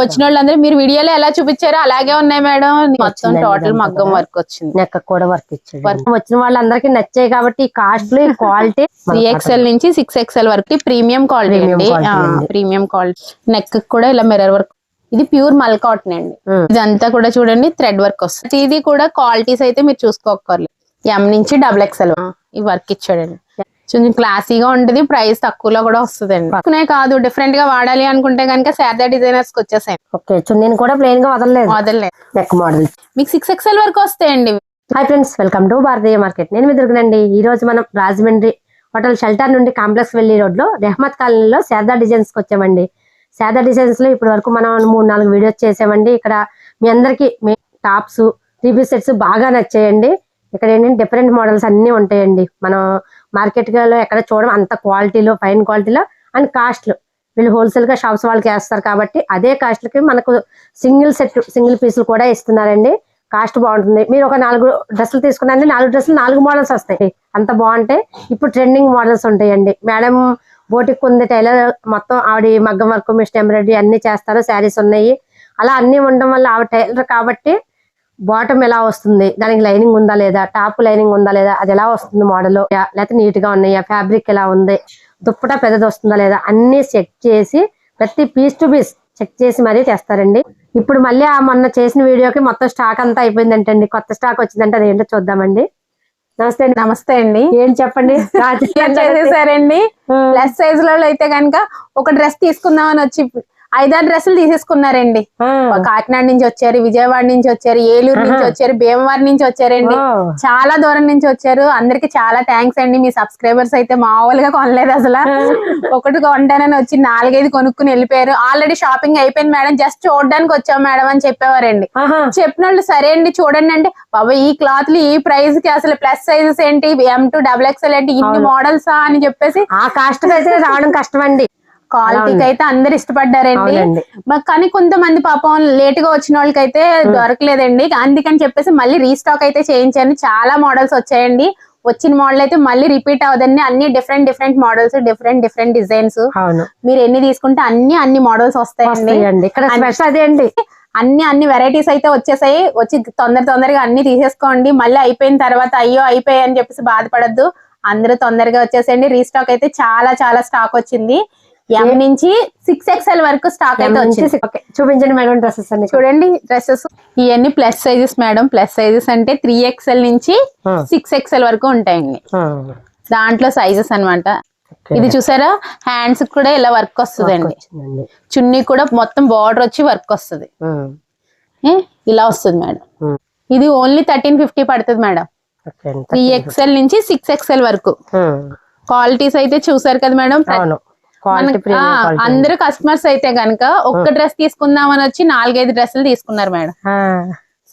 వచ్చిన వాళ్ళందరూ మీరు వీడియోలో ఎలా చూపించారో అలాగే ఉన్నాయి మేడం. మొత్తం టోటల్ మగ్గం వర్క్ వచ్చింది, నెక్ కూడా వర్క్ ఇచ్చాడు. వచ్చిన వాళ్ళందరికీ నచ్చాయి కాబట్టి కాస్ట్లీ క్వాలిటీ 3XL నుంచి 6XL వరకు ప్రీమియం క్వాలిటీ అండి. Premium quality. నెక్ కూడా ఇలా మిర్రర్ వర్క్. ఇది ప్యూర్ మల్ కాటన్ అండి. ఇదంతా కూడా చూడండి థ్రెడ్ వర్క్ వస్తుంది. ఇది కూడా క్వాలిటీస్ అయితే మీరు చూసుకోకర్లేదు. M నుంచి XXL ఈ వర్క్ ఇచ్చాడండి. కొంచెం క్లాసీగా ఉంటది, ప్రైస్ తక్కువలో కూడా వస్తుంది అండి. కాదు డిఫరెంట్ గా వాడాలి అనుకుంటే కనుక శారదా డిజైనర్స్ కి వచ్చేసాయి. ఓకే, చున్నీని కూడా ప్లెయిన్ గా వదలలేదు. నెక్ మోడల్ మీకు 6XL వరకు వస్తాయండి. Hi friends, welcome to Bharatiya market. నేను మీ దుర్గనండి. ఈ రోజు మనం రాజమండ్రి హోటల్ షెల్టర్ నుండి కాంప్లెక్స్ వెళ్లి రోడ్ లో రెహమత్ కాలనీలో శారదా డిజైన్స్ కి వచ్చామండి. శారదా డిజైన్స్ లో ఇప్పటి వరకు మనం 3-4 వీడియోస్ చేసామండి. ఇక్కడ మీ అందరికి టాప్స్ 3 సెట్స్ బాగా నచ్చాయండి. ఇక్కడ ఏంటంటే డిఫరెంట్ మోడల్స్ అన్ని ఉంటాయండి. మనం మార్కెట్ లో ఎక్కడ చూడడం అంత క్వాలిటీలో, ఫైన్ క్వాలిటీలో అండ్ కాస్ట్లు. వీళ్ళు హోల్సేల్ గా షాప్స్ వాళ్ళకి వేస్తారు కాబట్టి అదే కాస్ట్లకి మనకు సింగిల్ పీసులు కూడా ఇస్తున్నారండి. కాస్ట్ బాగుంటుంది. మీరు ఒక 4 డ్రెస్సులు తీసుకున్నారంటే 4 డ్రెస్సులు 4 మోడల్స్ వస్తాయి. అంత బాగుంటాయి. ఇప్పుడు ట్రెండింగ్ మోడల్స్ ఉంటాయండి. మేడం బోటిక్ ఉంది, టైలర్ మొత్తం ఆవిడ మగ్గం వర్క్, మిషన్ ఎంబ్రాయిడరీ అన్ని చేస్తారు. శారీస్ ఉన్నాయి. అలా అన్ని ఉండడం వల్ల ఆవిడ టైలర్ కాబట్టి బాటమ్ ఎలా వస్తుంది, దానికి లైనింగ్ ఉందా లేదా, టాప్ లైనింగ్ ఉందా లేదా, అది ఎలా వస్తుంది మోడల్, లేకపోతే నీట్ గా ఉన్నాయా, ఫ్యాబ్రిక్ ఎలా ఉంది, దుప్పటా పెద్దది వస్తుందా లేదా అన్ని చెక్ చేసి ప్రతి పీస్ టు పీస్ చెక్ చేసి మరీ చేస్తారండి. ఇప్పుడు మళ్ళీ ఆ మొన్న చేసిన వీడియోకి మొత్తం స్టాక్ అంతా అయిపోయిందంటండి. కొత్త స్టాక్ వచ్చిందంటే అది ఏంటో చూద్దామండి. నమస్తే అండి. నమస్తే అండి. ఏం చెప్పండి చేసేసారండి. ప్లస్ సైజ్ లో అయితే కనుక ఒక డ్రెస్ తీసుకుందామని వచ్చి 5-6 డ్రెస్సులు తీసేసుకున్నారండి. కాకినాడ నుంచి వచ్చారు, విజయవాడ నుంచి వచ్చారు, ఏలూరు నుంచి వచ్చారు, భీమవరం నుంచి వచ్చారండి. చాలా దూరం నుంచి వచ్చారు. అందరికి చాలా థ్యాంక్స్ అండి. మీ సబ్స్క్రైబర్స్ అయితే మామూలుగా కొనలేదు అసలు. ఒకటి కొంటానని వచ్చి 4-5 కొనుక్కుని వెళ్ళిపోయారు. ఆల్రెడీ షాపింగ్ అయిపోయింది మేడం, జస్ట్ చూడడానికి వచ్చాం మేడం అని చెప్పేవారండి. చెప్పిన వాళ్ళు సరే అండి చూడండి అంటే, బాబా ఈ క్లాత్లు ఈ ప్రైస్ కి అసలు ప్లస్ సైజెస్ ఏంటి, M to XXL ఏంటి, ఇన్ని మోడల్సా అని చెప్పేసి ఆ కాస్ట్ అయితే రావడం కష్టం అండి. క్వాలిటీకి అయితే అందరు ఇష్టపడ్డారండి. కానీ కొంతమంది పాపం లేట్ గా వచ్చిన వాళ్ళకైతే దొరకలేదండి. అందుకని చెప్పేసి మళ్ళీ రీస్టాక్ అయితే చేయించాను. చాలా మోడల్స్ వచ్చాయండి. వచ్చిన మోడల్ అయితే మళ్ళీ రిపీట్ అవదండి. అన్ని డిఫరెంట్ మోడల్స్, డిఫరెంట్ డిజైన్స్. మీరు ఎన్ని తీసుకుంటే అన్ని మోడల్స్ వస్తాయండి. అన్ని వెరైటీస్ అయితే వచ్చేసాయి. వచ్చి తొందరగా అన్ని తీసేసుకోండి. మళ్ళీ అయిపోయిన తర్వాత అయ్యో అయిపోయాయి అని చెప్పేసి బాధపడద్దు. అందరూ తొందరగా వచ్చేసేయండి. రీస్టాక్ అయితే చాలా స్టాక్ వచ్చింది. M నుంచి 6XL వరకు స్టాక్ అయితే వచ్చింది. చూపించండి మేడం డ్రెస్సెస్ అన్ని. చూడండి డ్రెస్సెస్ ఇవన్నీ plus sizes madam. Plus sizes అంటే 3XL నుంచి 6XL వరకు ఉంటాయండి. దాంట్లో సైజెస్ అన్నమాట. ఇది చూసారా, హ్యాండ్స్ కూడా ఇలా వర్క్ వస్తుందండి. చున్నీ కూడా మొత్తం బార్డర్ వచ్చి వర్క్ వస్తుంది. ఇలా వస్తుంది మేడం. ఇది ఓన్లీ 1350 పడుతుంది మేడం. 3XL నుంచి 6XL వరకు. క్వాలిటీస్ అయితే చూసారు కదా మేడం. అందరు కస్టమర్స్ అయితే గనక ఒక్క డ్రెస్ తీసుకుందామని వచ్చి 4-5 డ్రెస్సులు తీసుకున్నారు మేడం.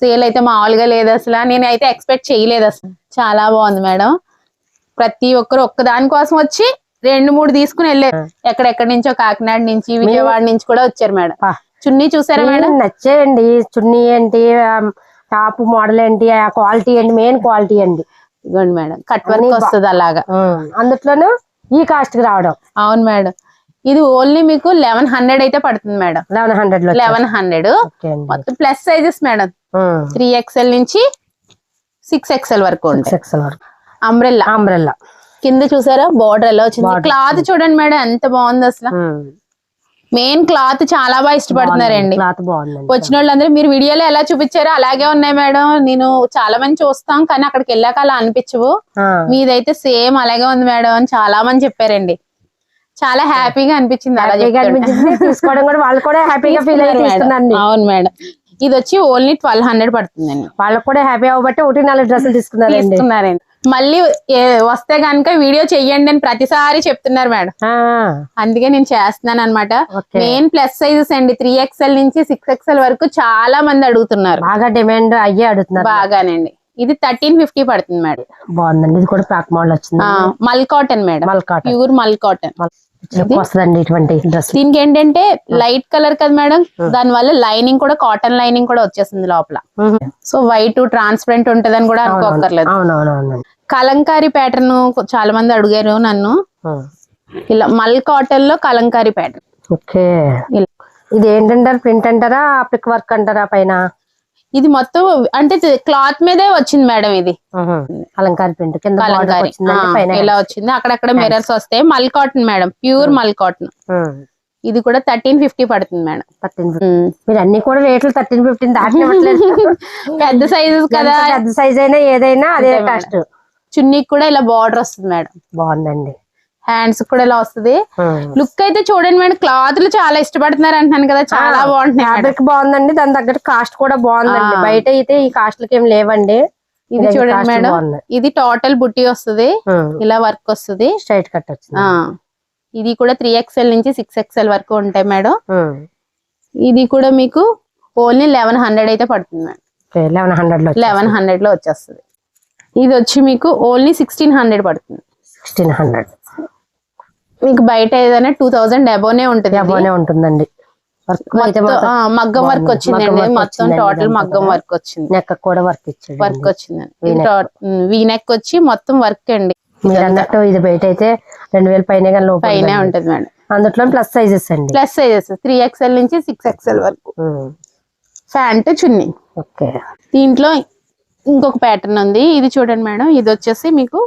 సేల్ అయితే మామూలుగా లేదు అసలు. నేనైతే ఎక్స్పెక్ట్ చేయలేదు అసలు. చాలా బాగుంది మేడం. ప్రతి ఒక్కరు ఒక్క దానికోసం వచ్చి 2-3 తీసుకుని వెళ్ళారు. ఎక్కడెక్కడి నుంచో, కాకినాడ నుంచి, విజయవాడ నుంచి కూడా వచ్చారు మేడం. చున్నీ చూసారా మేడం? నచ్చేయండి. చున్నీ ఏంటి, టాప్ మోడల్ ఏంటి, ఆ క్వాలిటీ ఏంటి, మెయిన్ క్వాలిటీ అండి. ఇదిగోండి మేడం, కట్ వర్క్ వస్తుంది అలాగా. అందులోనూ ఈ కాస్ట్ కి రావడం. అవును మేడం. ఇది ఓన్లీ మీకు 1100 అయితే పడుతుంది మేడం. 1100 మొత్తం ప్లస్ సైజెస్ మేడం. 3XL నుంచి 6XL వరకు ఉంటాయి. అంబ్రెల్లా కింద చూసారా బోర్డర్ ఎలా వచ్చింది. క్లాత్ చూడండి మేడం ఎంత బాగుంది అసలు. మెయిన్ క్లాత్ చాలా బాగా ఇష్టపడుతున్నారండి. వచ్చిన వాళ్ళందరూ మీరు వీడియోలో ఎలా చూపించారో అలాగే ఉన్నాయి మేడం. నేను చాలా మంది చూస్తాం కానీ అక్కడికి వెళ్ళాక అలా అనిపించవు. మీదైతే సేమ్ అలాగే ఉంది మేడం అని చాలా మంది చెప్పారండి. చాలా హ్యాపీగా అనిపించింది అలా తీసుకోవడం కూడా. వాళ్ళు కూడా హ్యాపీగా ఫీల్ అవుతున్నారు. అవును మేడం. ఇది వచ్చి ఓన్లీ 1200 పడుతుందండి. వాళ్ళకు కూడా హ్యాపీ అవ్వబట్టి 1-4 డ్రెస్సులు తీసుకున్నారండి. మళ్ళీ వస్తే గనుక వీడియో చెయ్యండి అని ప్రతిసారి చెప్తున్నారు మేడం. అందుకే నేను చేస్తున్నాను అనమాట. మెయిన్ ప్లస్ సైజెస్ అండి. 3XL నుంచి 6XL వరకు చాలా మంది అడుగుతున్నారు. బాగా డిమాండ్ అయ్యే అడుగుతున్నారు. బాగానండి. ఇది 1350 పడుతుంది మేడం. బాగుందండి. ఇది కూడా ప్యాక్ మోడల్ వచ్చింది. మల్ కాటన్ మేడం. ప్యూర్ మల్ కాటన్ వస్తుందండి ఇటువంటి డ్రెస్. దీనికి ఏంటంటే లైట్ కలర్ కదా మేడం, దాని వల్ల లైనింగ్ కూడా కాటన్ లైనింగ్ కూడా వచ్చేసింది లోపల. సో వైట్ ట్రాన్స్పరెంట్ ఉంటదని కూడా అనుకోకర్లేదు. కలంకారీ ప్యాటర్న్ చాలా మంది అడిగారు నన్ను. ఇలా మల్ కాటన్ లో కలంకారీ ప్యాటర్న్. ఇది ఏంటంటారు, ప్రింట్ అంటారా, పిక్ వర్క్ అంటారా పైన? ఇది మొత్తం అంటే క్లాత్ మీదే వచ్చింది మేడం. ఇది అలంకార ప్రింట్ కింద ఇలా వచ్చింది. అక్కడక్కడ మిర్రర్స్ వస్తాయి. మల్ కాటన్ మేడం, ప్యూర్ మల్ కాటన్. ఇది కూడా 1350 పడుతుంది మేడం. 1350. మీరు అన్ని కూడా రేట్లు 13-15 దాటి పెద్ద సైజెస్ కదా, పెద్ద సైజ్ అయినా ఏదైనా అదే కాస్ట్. చున్నీకి కూడా ఇలా బార్డర్ వస్తుంది మేడం. బాగుందండి. హ్యాండ్స్ కూడా ఇలా వస్తుంది. లుక్ అయితే చూడండి మేడం, క్లాత్ లు చాలా ఇష్టపడుతున్నారు అంటున్నాను కదా, చాలా బాగుంటుంది. ఫ్యాబ్రిక్ బాగుందండి, దాని తగ్గట్టు కాస్ట్ కూడా బాగుందండి. బయట అయితే ఈ కాస్ట్లకి ఏం లేవండి. ఇది చూడండి మేడం, ఇది టోటల్ బుట్టి వస్తుంది, ఇలా వర్క్ వస్తుంది, స్ట్రైట్ కట్ వచ్చింది. ఇది కూడా 3XL నుంచి 6XL వరకు ఉంటాయి మేడం. ఇది కూడా మీకు ఓన్లీ 1100 అయితే పడుతుంది మేడం. 1100 లో వచ్చేస్తుంది. ఇది వచ్చి మీకు ఓన్లీ 1600 పడుతుంది. 1600 మీకు బయట ఏదైనా 2000 అబోనే ఉంటుందండి. మగ్గం వర్క్ వచ్చిందండి, మొత్తం టోటల్ మగ్గం వర్క్ వచ్చింది. నెక్ కూడా వర్క్ వచ్చిందండి. వీ నెక్ వచ్చి మొత్తం వర్క్ అండి. మీరు అన్నట్టు ఇది బయట అయితే 2000 పైన ఉంటది మేడం. అందులో ప్లస్ సైజెస్ అండి, 3XL నుంచి 6XL వరకు. ప్యాంట్ చున్నీ. ఓకే. దీంట్లో ఇంకొక ప్యాటర్న్ ఉంది, ఇది చూడండి మేడం. ఇది వచ్చేసి మీకు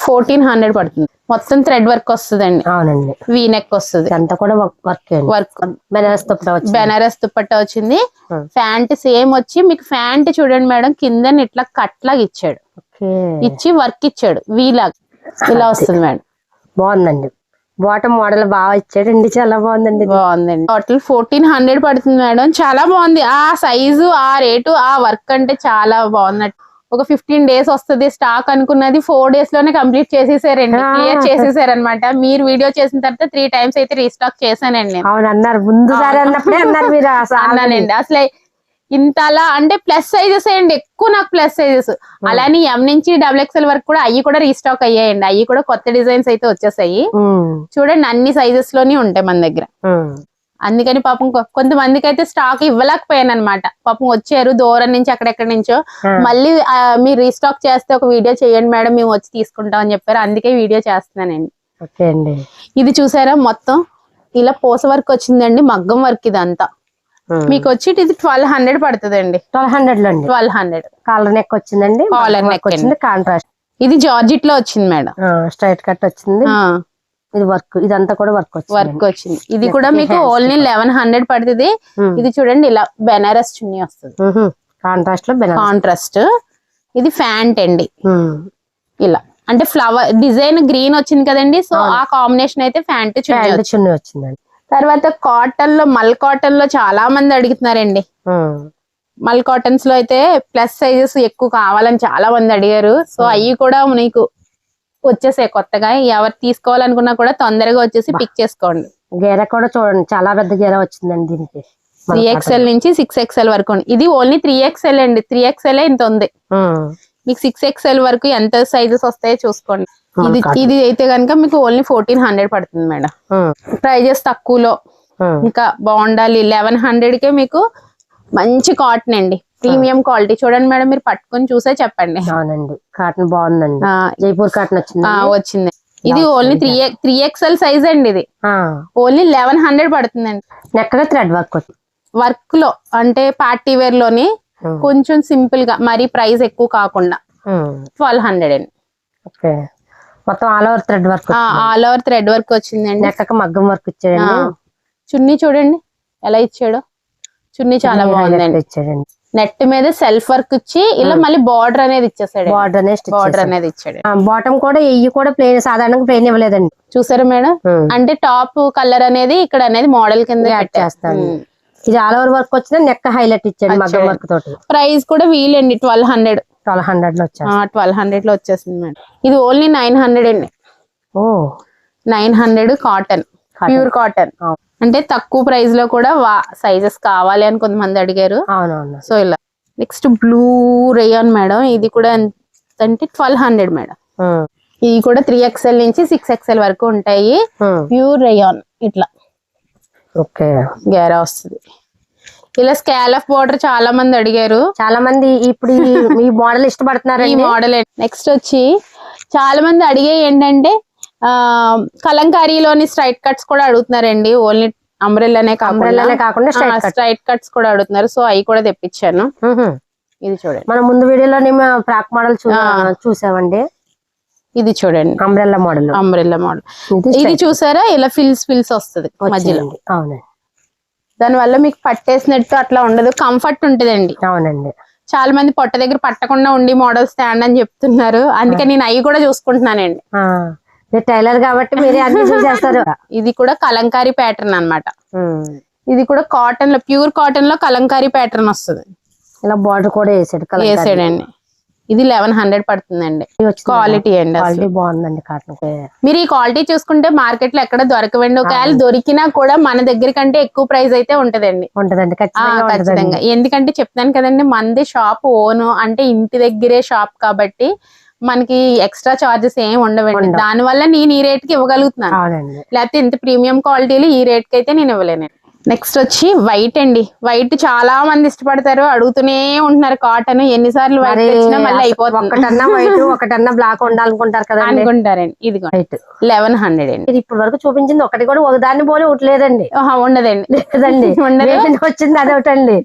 1400 పడుతుంది. మొత్తం థ్రెడ్ వర్క్ వస్తుందండి. అవునండి. వీ నెక్ వస్తుంది, అంతా కూడా వర్క్. బెనారస్ దుపట్టా వచ్చింది. ప్యాంట్ సేమ్ వచ్చి మీకు ప్యాంట్ చూడండి మేడం, కింద ఇట్లా కట్ లాగా ఇచ్చాడు, ఇచ్చి వర్క్ ఇచ్చాడు, వీ లాగా ఇలా వస్తుంది మేడం. బాగుందండి. బాటమ్ మోడల్ బాగా ఇచ్చాడండి, చాలా బాగుందండి. టోటల్ 1400 పడుతుంది మేడం. చాలా బాగుంది. ఆ సైజు, ఆ రేటు, ఆ వర్క్ అంటే చాలా బాగున్నట్టు. ఒక 15 days వస్తుంది స్టాక్ అనుకున్నది 4 days లోనే కంప్లీట్ చేసేసారండి, క్లియర్ చేసేసారు అనమాట. మీరు వీడియో చేసిన తర్వాత 3 times అయితే రీస్టాక్ చేశానండి. అన్నారు ముందుసారి అన్నప్పుడే అన్నారు మీరు. అన్నానండి. అసలు ఇంతలా అంటే ప్లస్ సైజెస్ అండి, ఎక్కువ నాకు ప్లస్ సైజెస్. అలానే M నుంచి XXL వరకు కూడా అవి కూడా రీస్టాక్ అయ్యాయండి. అవి కూడా కొత్త డిజైన్స్ అయితే వచ్చేసాయి. చూడండి, అన్ని సైజెస్ లోనే ఉంటాయి మన దగ్గర. అందుకని పాపం కొంతమందికి అయితే స్టాక్ ఇవ్వలేకపోయాను అనమాట. పాపం వచ్చారు దూరం నుంచి, అక్కడెక్కడి నుంచో. మళ్ళీ మీరు రీస్టాక్ చేస్తే ఒక వీడియో చేయండి మేడం, మేము వచ్చి తీసుకుంటాం అని చెప్పారు. అందుకే వీడియో చేస్తున్నానండి. ఇది చూసారా, మొత్తం ఇలా పూస వర్క్ వచ్చిందండి, మగ్గం వర్క్. ఇదంతా మీకు వచ్చి ఇది 1200 పడుతుందండి. 1200 కాలర్ నెక్ వచ్చిందండి, కాలర్ నెక్ వచ్చింది, కాంట్రాస్ట్. ఇది జార్జిట్ లో వచ్చింది మేడం, స్ట్రైట్ కట్ వచ్చింది. ఇది వర్క్, ఇదంతా కూడా వర్క్ వచ్చింది. ఇది కూడా మీకు ఓన్లీ 1100 పడుతుంది. ఇది చూడండి, ఇలా బెనారస్ చున్నీ వస్తుంది, కాంట్రాస్ట్. ఇది ప్యాంట్ అండి, ఇలా అంటే ఫ్లవర్ డిజైన్ గ్రీన్ వచ్చింది కదండి, సో ఆ కాంబినేషన్ అయితే ప్యాంట్ చున్నీ వచ్చిందండి. తర్వాత కాటన్ లో, మల్ కాటన్ లో చాలా మంది అడుగుతున్నారండి. మల్ కాటన్స్ లో అయితే ప్లస్ సైజెస్ ఎక్కువ కావాలని చాలా మంది అడిగారు. సో అవి కూడా నీకు వచ్చేసాయి కొత్తగా. ఎవరు తీసుకోవాలనుకున్నా కూడా తొందరగా వచ్చేసి పిక్ చేసుకోండి. గేర కూడా చూడండి, చాలా పెద్ద గేర వచ్చిందండి దీనికి. 3XL నుంచి 6XL వరకు. ఇది ఓన్లీ 3XL అండి, 3XL ఇంత ఉంది. మీకు 6XL వరకు ఎంత సైజెస్ వస్తాయో చూసుకోండి. ఇది అయితే కనుక మీకు ఓన్లీ 1400 పడుతుంది మేడం. ప్రైజెస్ తక్కువలో ఇంకా బాగుండాలి. 1100 కే మీకు మంచి కాటన్ అండి, ప్రీమియం క్వాలిటీ. చూడండి మేడం, మీరు పట్టుకొని చూసే చెప్పండి. అవునండి, కాటన్ బాగుందండి, జైపూర్ కాటన్ వచ్చింది. ఇది ఓన్లీ 3XL సైజ్ అండి. ఇది ఓన్లీ 1100 పడుతుందండి. నెక్కగా థ్రెడ్ వర్క్ లో అంటే పార్టీ వేర్ లోని కొంచెం సింపుల్ గా, మరి ప్రైస్ ఎక్కువ కాకుండా 1200 అండి. మొత్తం ఆల్ ఓవర్ థ్రెడ్ వర్క్ వచ్చిందండి. నెక్కకు మగ్గం వర్క్ ఇచ్చాడండి. చున్నీ చూడండి ఎలా ఇచ్చాడో, చున్నీ చాలా బాగుందండి. ఇచ్చాడండి నెట్ మీద సెల్ఫ్ వర్క్ ఇచ్చి ఇలా మళ్ళీ బార్డర్ అనేది ఇచ్చేసాడు. బార్డర్ అనేది ఇచ్చాడు. బాటమ్ కూడా ఇవి కూడా ప్లెయిన్, సాధారణంగా ప్లెయిన్ ఇవ్వలేదండి. చూసారా మేడం, అంటే టాప్ కలర్ అనేది ఇక్కడ అనేది మోడల్ కింద చేస్తాను. ఇది ఆల్ ఓవర్ వర్క్ వచ్చిన నెక్ హైలైట్ ఇచ్చాడు మగ్గం వర్క్ తోటి. ప్రైస్ కూడా వీలండి 1200 లో వచ్చేసింది మేడం. ఇది ఓన్లీ 900 అండి. 900 కాటన్, ప్యూర్ కాటన్. అంటే తక్కువ ప్రైస్ లో కూడా సైజెస్ కావాలి అని కొంతమంది అడిగారు. సో ఇలా నెక్స్ట్ బ్లూ రేయాన్ మేడం. ఇది కూడా ఎంత అంటే 1200 మేడం. ఇది కూడా 3XL నుంచి 6XL వరకు ఉంటాయి. ప్యూర్ రేయాన్ ఇట్లా గేరా వస్తుంది. ఇలా స్కాలఫ్ బార్డర్ చాలా మంది అడిగారు. చాలా మంది ఇప్పుడు ఈ మోడల్ ఇష్టపడుతున్నారు. ఈ మోడల్ నెక్స్ట్ వచ్చి చాలా మంది అడిగే ఏంటంటే కలంకారీలోని స్ట్రైట్ కట్స్ కూడా అడుగుతున్నారండి. ఓన్లీ అంబ్రెల్లానే కాకుండా స్ట్రైట్ కట్స్ కూడా అడుగుతున్నారు, సో అవి కూడా తెప్పించాను. ఇది చూడండి, మనం ముందు వీడియోలో ఫ్రాక్ మోడల్ చూసామండి. ఇది చూడండి అంబ్రెల్లా మోడల్. ఇది చూసారా, ఇలా ఫిల్స్ వస్తుంది మధ్యలో. అవునండి, దాని వల్ల మీకు పట్టేసినట్టు అట్లా ఉండదు, కంఫర్ట్ ఉంటదండి. అవునండి, చాలా మంది పొట్ట దగ్గర పట్టకుండా ఉండి మోడల్ స్టాండ్ అని చెప్తున్నారు, అందుకే నేను అవి కూడా చూసుకుంటున్నానండి. టైలర్ కాబట్టి మీరే అన్ని చూసేస్తారు. ఇది కూడా కలంకారీ ప్యాటర్న్ అన్నమాట. ఇది కూడా కాటన్ లో, ప్యూర్ కాటన్ లో కలంకారీ ప్యాటర్న్ వస్తుంది. ఇలా బార్డర్ కూడా వేసాడండి. ఇది 1100 పడుతుందండి. క్వాలిటీ అండి, క్వాలిటీ బాగుందండి కాటన్. మీరు ఈ క్వాలిటీ చూసుకుంటే మార్కెట్ లో ఎక్కడ దొరకవండి. ఒకవేళ దొరికినా కూడా మన దగ్గర కంటే ఎక్కువ ప్రైస్ అయితే ఉంటదండి. ఖచ్చితంగా, ఎందుకంటే చెప్తాను కదండి, మనది షాప్ ఓన్ అంటే ఇంటి దగ్గరే షాప్ కాబట్టి మనకి ఎక్స్ట్రా చార్జెస్ ఏం ఉండవండి. దాని వల్ల నేను ఈ రేట్ కి ఇవ్వగలుగుతున్నాను, లేకపోతే ఇంత ప్రీమియం క్వాలిటీలో ఈ రేట్ కి అయితే నేను ఇవ్వలేను. నెక్స్ట్ వచ్చి వైట్ అండి. వైట్ చాలా మంది ఇష్టపడతారు, అడుగుతూనే ఉంటున్నారు. కాటన్ ఎన్నిసార్లు వైట్ తెచ్చినా మళ్ళీ అయిపోతుంది. ఒకటన్నా వైట్ ఒకటన్నా బ్లాక్ ఉండాలనుకుంటారు కదా అనుకుంటారండి. ఇది 1100 అండి. ఇప్పటి వరకు చూపించింది ఒకటి కూడా ఒకదాన్ని పోలి ఒకటి లేదండి. ఉండదండి, వచ్చింది అదొకటండి,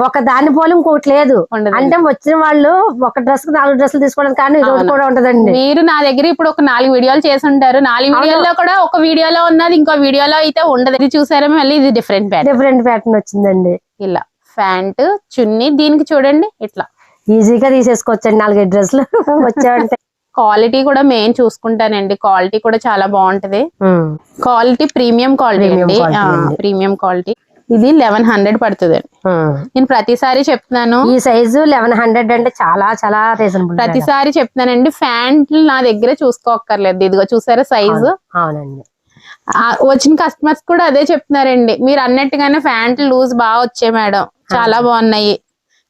ఒక దాన్ని పోలి ఇంకోటి లేదు. అంటే వచ్చిన వాళ్ళు ఒక డ్రెస్ కు 4 డ్రెస్సులు తీసుకోవడం కానీ ఇది ఒకటి కూడా ఉంటదండి. మీరు నా దగ్గర ఇప్పుడు ఒక 4 వీడియోలు చేసి ఉంటారు, 4 వీడియోలో కూడా ఒక వీడియోలో ఉన్నది ఇంకో వీడియోలో అయితే ఉండదు. ఇది చూసారా, మళ్ళీ ఇది డిఫరెంట్ ప్యాటర్న్ వచ్చిందండి. ఇలా ప్యాంట్ చున్నీ, దీనికి చూడండి ఇట్లా ఈజీగా తీసేసుకోవచ్చండి 4 డ్రెస్సులు వచ్చాయంటే. క్వాలిటీ కూడా మెయిన్ చూసుకుంటానండి, క్వాలిటీ కూడా చాలా బాగుంటది. క్వాలిటీ ప్రీమియం క్వాలిటీ అండి, ప్రీమియం క్వాలిటీ. ఇది 1100 పడుతుంది అండి. నేను ప్రతిసారి చెప్తున్నాను, ఈ సైజు 1100 అంటే చాలా చాలా రీజనబుల్. ప్రతిసారి చెప్తున్నానండి, ప్యాంట్లు నా దగ్గర చూసుకోక్కర్లేదు. ఇదిగో చూసారా సైజు. అవునండి, వచ్చిన కస్టమర్స్ కూడా అదే చెప్తున్నారండి, మీరు అన్నట్టుగానే ప్యాంట్లు లూజ్ బాగా వచ్చాయి మేడం, చాలా బాగున్నాయి,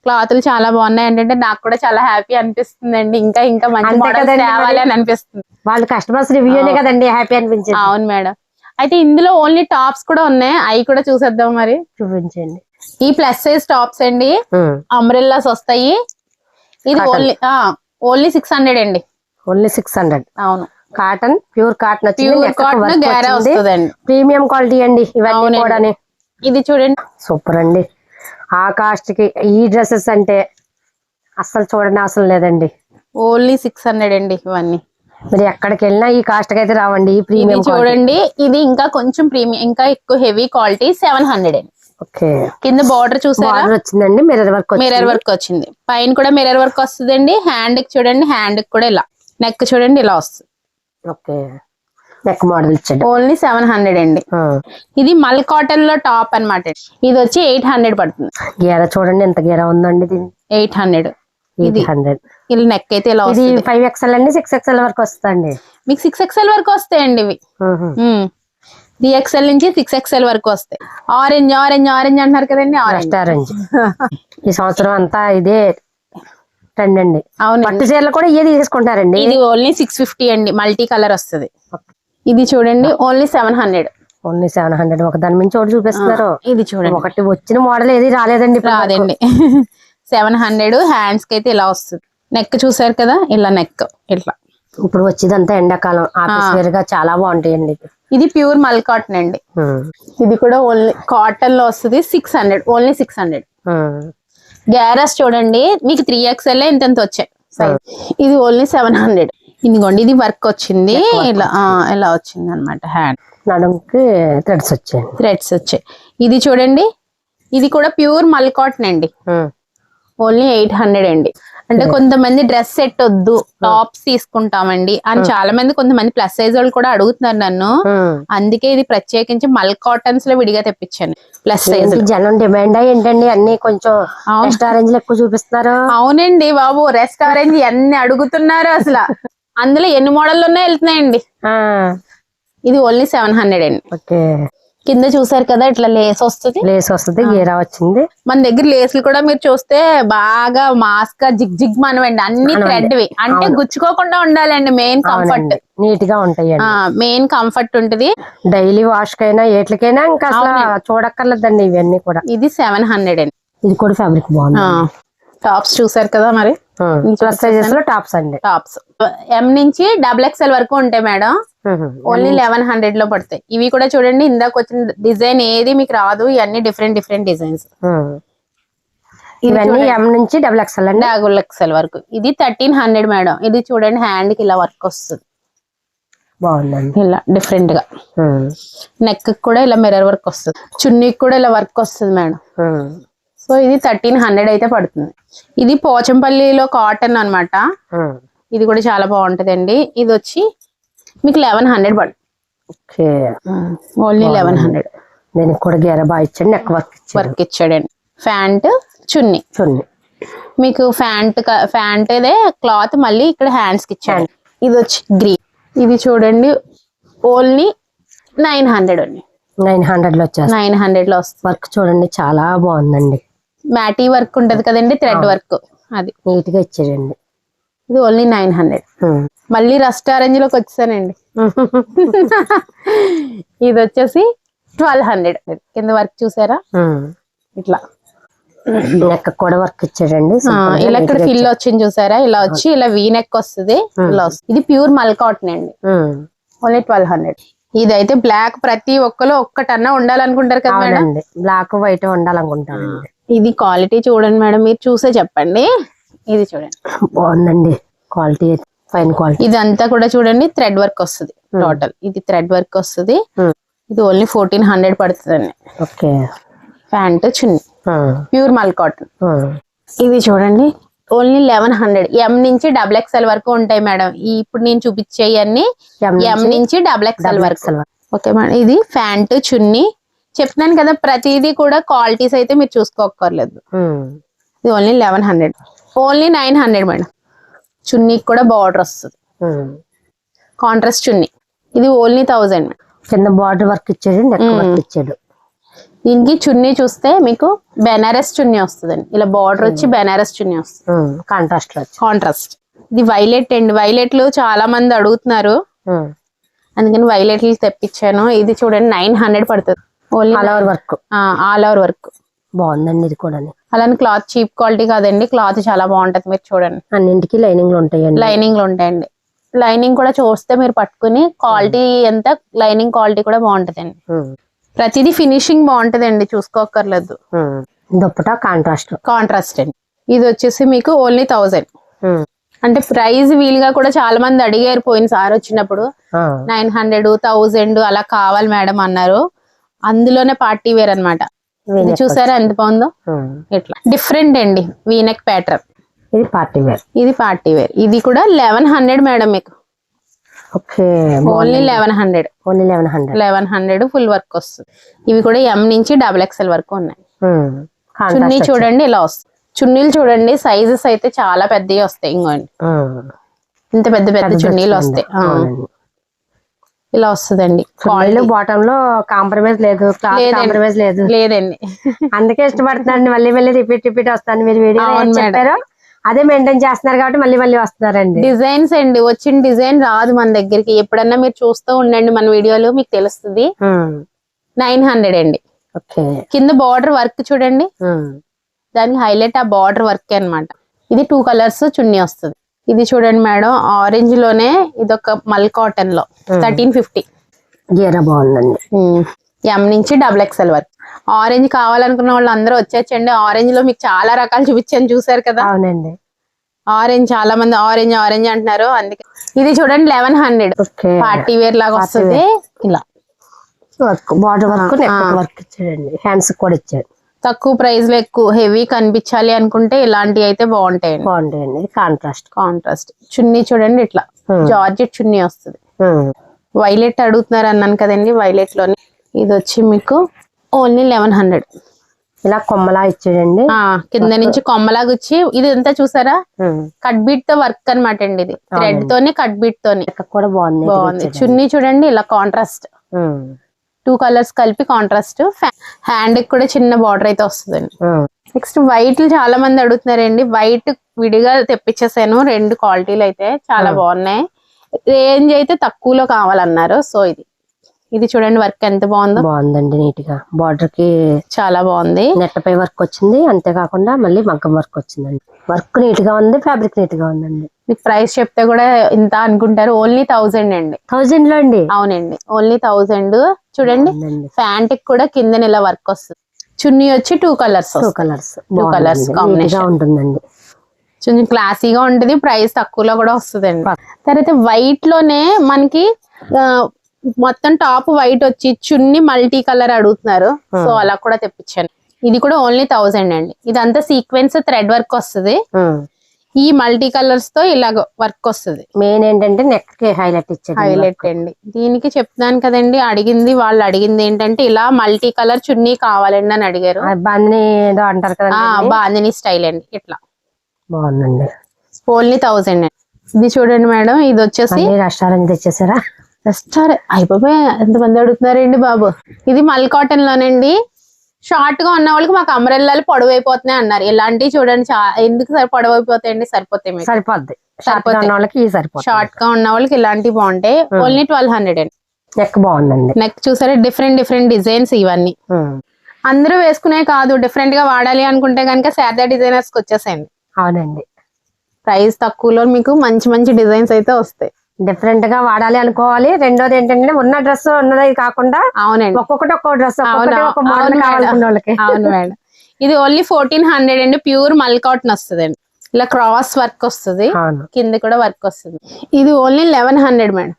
క్లాత్లు చాలా బాగున్నాయి అంటే నాకు కూడా చాలా హ్యాపీ అనిపిస్తుంది అండి. ఇంకా ఇంకా మంచి మోడల్స్ తేవాలి అని అనిపిస్తుంది. వాళ్ళు కస్టమర్స్ రివ్యూనే కదండి హ్యాపీ అనిపించింది. అవును మేడం. అయితే ఇందులో ఓన్లీ టాప్స్ కూడా ఉన్నాయి, అవి కూడా చూసేద్దాం. మరి చూపించండి. ఈ ప్లస్ సైజ్ టాప్స్ అండి, అంబ్రెల్లాస్ వస్తాయి. ఇది ఓన్లీ 600 అండి. ఓన్లీ 600. అవును, కాటన్, ప్యూర్ కాటన్, గ్యారా వస్తుందండి, ప్రీమియం క్వాలిటీ అండి ఇవన్నీ కూడా. ఇది చూడండి సూపర్ అండి. ఆ కాస్ట్ కి ఈ డ్రెస్సెస్ అంటే అస్సలు చూడండి అవసరం లేదండి. ఓన్లీ 600 అండి ఇవన్నీ. మీరు ఎక్కడికి వెళ్ళినా ఈ కాస్ట్ కి అయితే రావండి. ఈ ప్రీమియం చూడండి, ఇది ఇంకా కొంచెం ప్రీమియం, ఇంకా ఎక్కువ హెవీ క్వాలిటీ 700 అండి. ఓకే, కింద బార్డర్ చూసారా, వచ్చిందండి మిర్రర్ వర్క్ వచ్చింది. పైన కూడా మిర్రర్ వర్క్ వస్తుందండి. హ్యాండ్ కి చూడండి, హ్యాండ్ కి కూడా ఇలా, నెక్ చూడండి ఇలా వస్తుంది. ఓకే, నెక్ మోడల్ ఇచ్చాడు. ఓన్లీ 700 అండి. ఇది మల్ కాటన్ లో టాప్ అన్నమాట. ఇది వచ్చి 800 పడుతుంది. గేరా చూడండి ఎంత గేరా ఉందండి. 800. ఇది ఇలా నెక్ అయితే ఇలా వస్తుంది. 5XL అండి, 6XL వరకు వస్తుందండి. మీకు 6XL వరకు వస్తాయండి ఇవి. 3XL నుంచి 6XL వరకు వస్తాయి. ఆరెంజ్ అంటున్నారు కదండి, ఆరెంజ్. ఈ సంవత్సరం అంతా ఇదే ట్రెండ్ అండి. అవును, పట్టు చీరలు కూడా ఇదే తీసుకుంటారండి. ఇది ఓన్లీ 650 అండి, మల్టీ కలర్ వస్తుంది. ఇది చూడండి ఓన్లీ 700. ఓన్లీ 700. ఒక దాని మించి ఒకటి చూపిస్తున్నారు. ఇది చూడండి, ఒకటి వచ్చిన మోడల్ ఏది రాలేదండి. 700. హ్యాండ్స్ కి అయితే ఇలా వస్తుంది. నెక్ చూసారు కదా, ఇలా నెక్ ఇట్లా. ఇప్పుడు వచ్చేదంతా ఎండాకాలం ఆఫీస్ వేర్ గా చాలా బాగుంటాయండి. ఇది ప్యూర్ మల్ కాటన్ అండి. ఇది కూడా ఓన్లీ కాటన్ లో వస్తుంది. 600, ఓన్లీ 600. గ్యారస్ చూడండి, మీకు 3XL ఇంత వచ్చాయి. ఇది ఓన్లీ 700. ఇదిగోండి, ఇది వర్క్ వచ్చింది ఇలా వచ్చింది అనమాట. హ్యాండ్ నడుంకి థ్రెడ్స్ వచ్చాయి. ఇది చూడండి, ఇది కూడా ప్యూర్ మల్ కాటన్ అండి. ఓన్లీ 800 అండి. అంటే కొంతమంది డ్రెస్ సెట్ వద్దు, టాప్స్ తీసుకుంటామండి అని చాలా మంది, కొంతమంది ప్లస్ సైజ్ వాళ్ళు కూడా అడుగుతున్నారు నన్ను. అందుకే ఇది ప్రత్యేకించి మల్ కాటన్స్ లో విడిగా తెప్పించాను. ప్లస్ సైజ్ జనం డిమాండ్ ఏంటండి, అన్ని కొంచెం రెస్టారెంట్ ఎక్కువ చూపిస్తున్నారు. అవునండి బాబు, రెస్టారెంట్ అన్ని అడుగుతున్నారు అసలు. అందులో ఎన్ని మోడల్ ఉన్నా వెళ్తున్నాయండి. ఇది ఓన్లీ 700 అండి. ఓకే, కింద చూసారు కదా ఇట్లా లేస్ వస్తుంది, గీరా వచ్చింది. మన దగ్గర లేస్లు కూడా మీరు చూస్తే బాగా మాస్ గా జిగ్ మనవండి, అన్ని థ్రెడ్ వి, అంటే గుచ్చుకోకుండా ఉండాలండి. మెయిన్ కంఫర్ట్, నీట్ గా ఉంటాయి. మెయిన్ కంఫర్ట్ ఉంటది. డైలీ వాష్ కైనా ఎట్లకైనా ఇంకా అసలు చూడక్కర్లేదండి ఇవన్నీ కూడా. ఇది 700 అండి. ఇది కూడా ఫ్యాబ్రిక్ బాగుంది. టాప్స్ చూసారు కదా మరి, ప్లస్ సైజెస్ లో టాప్స్ అండి. టాప్స్ ఎం నుంచి XXL వరకు ఉంటాయి మేడం. ఓన్లీ 1100 లో పడతాయి. ఇవి కూడా చూడండి, ఇందాక వచ్చిన డిజైన్ ఏది మీకు రాదు, ఇవన్నీ డిఫరెంట్ డిజైన్స్. ఇవన్నీ ఎం నుంచి XXL అండి. XXL వరకు. ఇది 1300 మేడం. ఇది చూడండి, హ్యాండ్ కి ఇలా వర్క్ వస్తుంది, బాగుందండి. ఇలా డిఫరెంట్ గా. నెక్ కూడా ఇలా మిర్రర్ వర్క్ వస్తుంది, చున్నీకి కూడా ఇలా వర్క్ వస్తుంది మేడం. సో ఇది 1300 అయితే పడుతుంది. ఇది పోచంపల్లిలో కాటన్ అన్నమాట. ఇది కూడా చాలా బాగుంటదండి. ఇది వచ్చి మీకు 1100 పడుతుంది. ఓన్లీ 1100. దీనికి కూడా గేర బాగా ఇచ్చండి, నెక్ వర్క్ ఇచ్చాడండి. ప్యాంట్ చున్నీ మీకు ప్యాంట్ ఇదే క్లాత్ మళ్ళీ ఇక్కడ హ్యాండ్స్ కి ఇచ్చాడు. ఇది వచ్చి గ్రీన్. ఇది చూడండి, ఓన్లీ 900 అండి. 900 లో వచ్చేస్తుంది. 900 లో వస్తుంది. వర్క్ చూడండి చాలా బాగుందండి. మ్యాటీ వర్క్ ఉంటది కదండి, థ్రెడ్ వర్క్, అది నీట్ గా ఇచ్చాడండి. ఇది ఓన్లీ 900. మళ్ళీ రస్ట్ ఆరెంజ్ లోకి వచ్చానండి. ఇది వచ్చేసి 1200. కింద వర్క్ చూసారా, ఇట్లా నెక్ కూడా వర్క్ ఇచ్చాడండి. ఇలా ఇక్కడ ఫిల్ వచ్చింది చూసారా, ఇలా వచ్చి ఇలా వీ నెక్ వస్తుంది, ఇలా వస్తుంది. ఇది ప్యూర్ మల్ కాటన్ అండి. ఓన్లీ 1200. ఇదైతే బ్లాక్, ప్రతి ఒక్కరు ఒక్కటన్నా ఉండాలనుకుంటారు కదా మేడం. Black white ఉండాలనుకుంటారు. ఇది క్వాలిటీ చూడండి మేడం, మీరు చూసే చెప్పండి. ఇది చూడండి, బాగుందండి క్వాలిటీ, ఫైన్ క్వాలిటీ. ఇదంతా కూడా చూడండి థ్రెడ్ వర్క్ వస్తుంది టోటల్. ఇది థ్రెడ్ వర్క్ వస్తుంది. ఇది ఓన్లీ 1400 పడుతుందండి. ఓకే. ప్యాంట్ చున్నీ ప్యూర్ మల్ కాటన్. ఇది చూడండి, ఓన్లీ 1100. ఎం నుంచి XXL వరకు ఉంటాయి మేడం. ఇప్పుడు నేను చూపించేయన్నీ ఎం నుంచి XXL వరకు. Okay madam. ఇది ప్యాంట్ చున్నీ చెప్తున్నాను కదా, ప్రతిదీ కూడా క్వాలిటీస్ అయితే మీరు చూసుకోకర్లేదు. ఇది ఓన్లీ 1100. Only 900 madam. చున్నీకి కూడా బార్డర్ వస్తుంది, కాంట్రాస్ట్ చున్నీ. ఇది ఓన్లీ 1000 మేడం. కింద బార్డర్ వర్క్ ఇచ్చాడు, నెక్ వర్క్ ఇచ్చాడు. దీనికి చున్నీ చూస్తే మీకు బెనారస్ చున్నీ వస్తుందండి. ఇలా బార్డర్ వచ్చి బెనారస్ చున్నీ వస్తుంది, కాంట్రాస్ట్. ఇది వైలెట్ అండి. వైలెట్లు చాలా మంది అడుగుతున్నారు, అందుకని వైలెట్లు తెప్పించాను. ఇది చూడండి 900 పడుతుంది. Only all over work. All over work బాగుందండి. ఇది కూడా అలానే క్లాత్ చీప్ క్వాలిటీ కాదండి, క్లాత్ చాలా బాగుంటది. మీరు చూడండి, అన్నింటికి లైనింగ్లు ఉంటాయండి. లైనింగ్లు ఉంటాయండి. లైనింగ్ కూడా చూస్తే మీరు పట్టుకుని క్వాలిటీ ఎంత, లైనింగ్ క్వాలిటీ కూడా బాగుంటదండి. ప్రతిదీ ఫినిషింగ్ బాగుంటదండి, చూసుకోకర్లేదు. దుప్పటా కాంట్రాస్ట్ అండి. ఇది వచ్చేసి మీకు ఓన్లీ 1000. అంటే ప్రైస్ వీలుగా కూడా చాలా మంది అడిగారు పోయిన సారి వచ్చినప్పుడు. 900, 1000 అలా కావాలి మేడం అన్నారు. అందులోనే పార్టీ వేర్ అన్నమాట. ఇది చూసారా ఎంత బాగుందో, ఇట్లా డిఫరెంట్ అండి. V-neck pattern. ఇది పార్టీ వేర్. ఇది కూడా 1100 మేడం మీకు. ఓన్లీ 1100. 1100 ఫుల్ వర్క్ వస్తుంది. ఇవి కూడా ఎం నుంచి XXL వరకు ఉన్నాయి. చున్నీ చూడండి ఇలా వస్తుంది. చున్నీలు చూడండి, సైజెస్ అయితే చాలా పెద్దవి వస్తాయి. ఇంకోండి ఇంత పెద్ద పెద్ద చున్నీలు వస్తాయి. ఇలా వస్తుందండి. బాటమ్ లో కాంప్రమైజ్ లేదు, కాంప్రమైజ్ లేదండి. అందుకే ఇష్టపడుతున్నారండి. మళ్ళీ రిపీట్ వస్తాను. మీరు వీడియో చెప్పారు అదే మెయింటైన్ చేస్తున్నారు కాబట్టి మళ్ళీ వస్తున్నారండి. డిజైన్స్ అండి, వచ్చిన డిజైన్ రాదు మన దగ్గరికి. ఎప్పుడన్నా మీరు చూస్తూ ఉండండి మన వీడియోలు, మీకు తెలుస్తుంది. 900 అండి. కింద బార్డర్ వర్క్ చూడండి, దానికి హైలైట్ ఆ బార్డర్ వర్క్ అన్నమాట. ఇది 2 కలర్స్ చున్నీ వస్తుంది. ఇది చూడండి మేడం, ఆరెంజ్ లోనే ఇదొక మల్ కాటన్ లో 1350. బాగుందండి. ఎం నుంచి XXL వరకు. ఆరెంజ్ కావాలనుకున్న వాళ్ళు అందరూ వచ్చేచ్చండి. ఆరెంజ్ లో మీకు చాలా రకాలు చూపించాను, చూసారు కదా. అవునండి. ఆరెంజ్ చాలా మంది ఆరెంజ్ అంటున్నారు, అందుకే. ఇది చూడండి 1100. పార్టీ వేర్ లాగా వస్తుంది. ఇలా బార్డర్ వర్క్ ఇచ్చాడండి, హ్యాండ్స్ కూడా ఇచ్చాడు. తక్కువ ప్రైస్ లో ఎక్కువ హెవీ కనిపించాలి అనుకుంటే ఇలాంటివి అయితే బాగుంటాయండి. కాంట్రాస్ట్ చున్నీ చూడండి, ఇట్లా జార్జెట్ చున్నీ వస్తుంది. వైలెట్ అడుగుతున్నారు అన్నాను కదండి, వైలెట్ లోనే. ఇది వచ్చి మీకు ఓన్లీ 1100. ఇలా కొమ్మలా ఇచ్చాడండి, కింద నుంచి కొమ్మలాగా వచ్చి. ఇది అంతా చూసారా, కట్ బీట్ తో వర్క్ అనమాట అండి. ఇది థ్రెడ్ తోనే, కట్ బీట్ తోనే కూడా బాగుంది. చున్నీ చూడండి ఇలా కాంట్రాస్ట్, 2 కలర్స్ కలిపి కాంట్రాస్ట్. హ్యాండ్ కి కూడా చిన్న బార్డర్ అయితే వస్తుందండి. నెక్స్ట్ వైట్ చాలా మంది అడుగుతున్నారండి. వైట్ విడిగా తెప్పించేసాను, 2 క్వాలిటీలు అయితే చాలా బాగున్నాయి. రేంజ్ అయితే తక్కువలో కావాలన్నారు. సో ఇది చూడండి వర్క్ ఎంత బాగుందో. బాగుందండి, నీట్ గా బార్డర్ కి చాలా బాగుంది. నెట్టపై వర్క్ వచ్చింది, అంతేకాకుండా మళ్ళీ మగ్గం వర్క్ వచ్చిందండి. వర్క్ నీట్ గా ఉంది, ఫ్యాబ్రిక్ నీట్ గా ఉందండి. మీకు ప్రైస్ చెప్తే కూడా ఇంత అనుకుంటారు, ఓన్లీ 1000 అండి. 1000 లో అండి? అవునండి, ఓన్లీ 1000. చూడండి ప్యాంట్ కి కూడా కింద ఇలా వర్క్ వస్తుంది. చున్నీ వచ్చి 2 కలర్స్ కాంబినేషన్ ఉంటుందండి. కొంచెం క్లాసీగా ఉంటుంది, ప్రైస్ తక్కువలో కూడా వస్తుందండి. తర్వాత వైట్ లోనే మనకి మొత్తం టాప్ వైట్ వచ్చి చున్నీ మల్టీ కలర్ అడుగుతున్నారు, సో అలా కూడా తెప్పించాను. ఇది కూడా ఓన్లీ 1000 అండి. ఇదంతా సీక్వెన్స్ థ్రెడ్ వర్క్ వస్తుంది. ఈ మల్టీ కలర్స్ తో ఇలాగ వర్క్ వస్తుంది. మెయిన్ ఏంటంటే నెక్ కి హైలైట్ అండి. దీనికి చెప్తున్నాను కదండి, వాళ్ళు అడిగింది ఏంటంటే ఇలా మల్టీ కలర్ చున్నీ కావాలండి అని అడిగారు. బాందిని ఏదో అంటారు కదా, బాందిని స్టైల్ అండి. ఇట్లా బాగుందండి, ఓన్లీ 1000 అండి. ఇది చూడండి మేడం, ఇది వచ్చేసి రెస్టారెంట్ తెచ్చేసారా? రెస్టారెంట్ అయిపోయి ఎంతమంది అడుగుతున్నారండి బాబు. ఇది మల్ కాటన్ లోనండి. షార్ట్ గా ఉన్న వాళ్ళకి మాకు అంబ్రెల్లాలు పొడవు అయిపోతున్నాయి అన్నారు. ఇలాంటివి చూడండి, ఎందుకు పొడవు అయిపోతాయండి, సరిపోతాయి. సరిపోద్ది. షార్ట్ గా ఉన్న వాళ్ళకి ఇలాంటివి బాగుంటాయి. ఓన్లీ 1200 అండి. నెక్ బాగుందండి. నెక్ చూసారా, డిఫరెంట్ డిజైన్స్ ఇవన్నీ. అందరూ వేసుకునే కాదు, డిఫరెంట్ గా వాడాలి అనుకుంటే కనుక శారదా డిజైనర్స్ కి వచ్చేసాయండి. అవునండి, ప్రైస్ తక్కువలో మీకు మంచి డిజైన్స్ అయితే వస్తాయి. డిఫరెంట్ గా వాడాలి అనుకోవాలి. రెండోది ఏంటంటే ఉన్న డ్రెస్ ఉన్నది కాకుండా, అవునండి, ఒక్కొక్కటి ఒక్కో డ్రెస్. అవును మేడం. ఇది ఓన్లీ 1400 అండి. ప్యూర్ మల్ కాటన్ వస్తుంది అండి. ఇలా క్రాస్ వర్క్ వస్తుంది, కింద కూడా వర్క్ వస్తుంది. ఇది ఓన్లీ 1100 మేడం.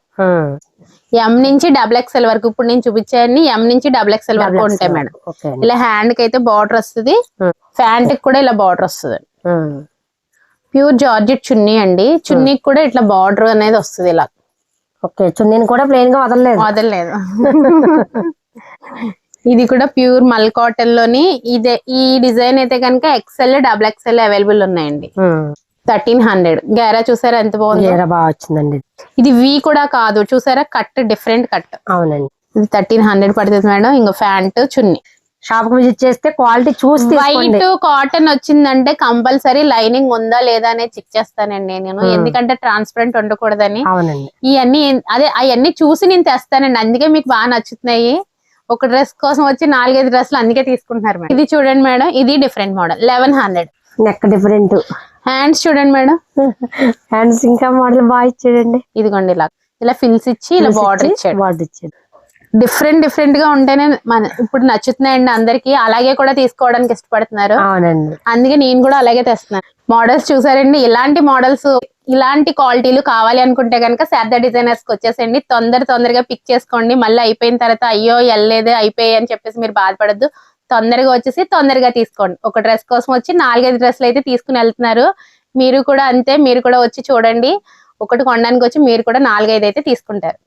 ఎం నుంచి XXL వరకు, ఇప్పుడు నేను చూపించాయని ఎం నుంచి XXL వరకు ఉంటాయి మేడం. ఇలా హ్యాండ్ కి అయితే బార్డర్ వస్తుంది, ప్యాంట్ కి కూడా ఇలా బార్డర్ వస్తుంది. ప్యూర్ జార్జెట్ చున్నీ అండి. చున్నీకి కూడా ఇట్లా బార్డర్ అనేది వస్తుంది ఇలా. ఓకే, చున్నీని కూడా ప్లెయిన్ గా వదలలేదు. ఇది కూడా ప్యూర్ మల్ కాటన్ లోని ఇదే. ఈ డిజైన్ అయితే కనుక XL XXL అవైలబుల్ ఉన్నాయండి. 1300. గేరా చూసారా ఎంత బాగుంది, బాగా వచ్చిందండి. ఇది వి కూడా కాదు, చూసారా కట్, డిఫరెంట్ కట్. అవునండి, ఇది 1300 పడుతుంది మేడం. ఇంకా ప్యాంట్ చున్నీ. షాప్ కు విజిట్ చేస్తే క్వాలిటీ చూసి, వైట్ కాటన్ వచ్చిందంటే కంపల్సరీ లైనింగ్ ఉందా లేదా అనేది చెక్ చేస్తానండి నేను, ఎందుకంటే ట్రాన్స్పరెంట్ ఉండకూడదని. ఇవన్నీ అవన్నీ చూసి నేను తెస్తానండి, అందుకే మీకు బాగా నచ్చుతున్నాయి. ఒక డ్రెస్ కోసం వచ్చి 4-5 డ్రెస్లు అందుకే తీసుకుంటున్నారు మేడం. ఇది చూడండి మేడం, ఇది different model 1100. Neck different. Hands చూడండి మేడం, హ్యాండ్స్ ఇంకా మోడల్ బాగా ఇచ్చాడండి. ఇదిగోండి ఇలా ఫిల్స్ ఇచ్చి ఇలా బార్డర్ ఇచ్చాడు. డిఫరెంట్ గా ఉంటేనే ఇప్పుడు నచ్చుతున్నాయండి అందరికి, అలాగే కూడా తీసుకోవడానికి ఇష్టపడుతున్నారు. అవునండి, అందుకే నేను కూడా అలాగే తెస్తున్నాను. మోడల్స్ చూసారండి, ఇలాంటి మోడల్స్ ఇలాంటి క్వాలిటీలు కావాలి అనుకుంటే కనుక శారదా డిజైనర్స్ కి వచ్చేసండి. తొందరగా పిక్ చేసుకోండి. మళ్ళీ అయిపోయిన తర్వాత అయ్యో వెళ్ళలేదే అయిపోయాయి అని చెప్పేసి మీరు బాధపడద్దు. తొందరగా వచ్చేసి తొందరగా తీసుకోండి. ఒక డ్రెస్ కోసం వచ్చి 4-5 డ్రెస్లు అయితే తీసుకుని వెళ్తున్నారు. మీరు కూడా అంతే, మీరు కూడా వచ్చి చూడండి. ఒకటి కొనడానికి వచ్చి మీరు కూడా 4-5 అయితే తీసుకుంటారు.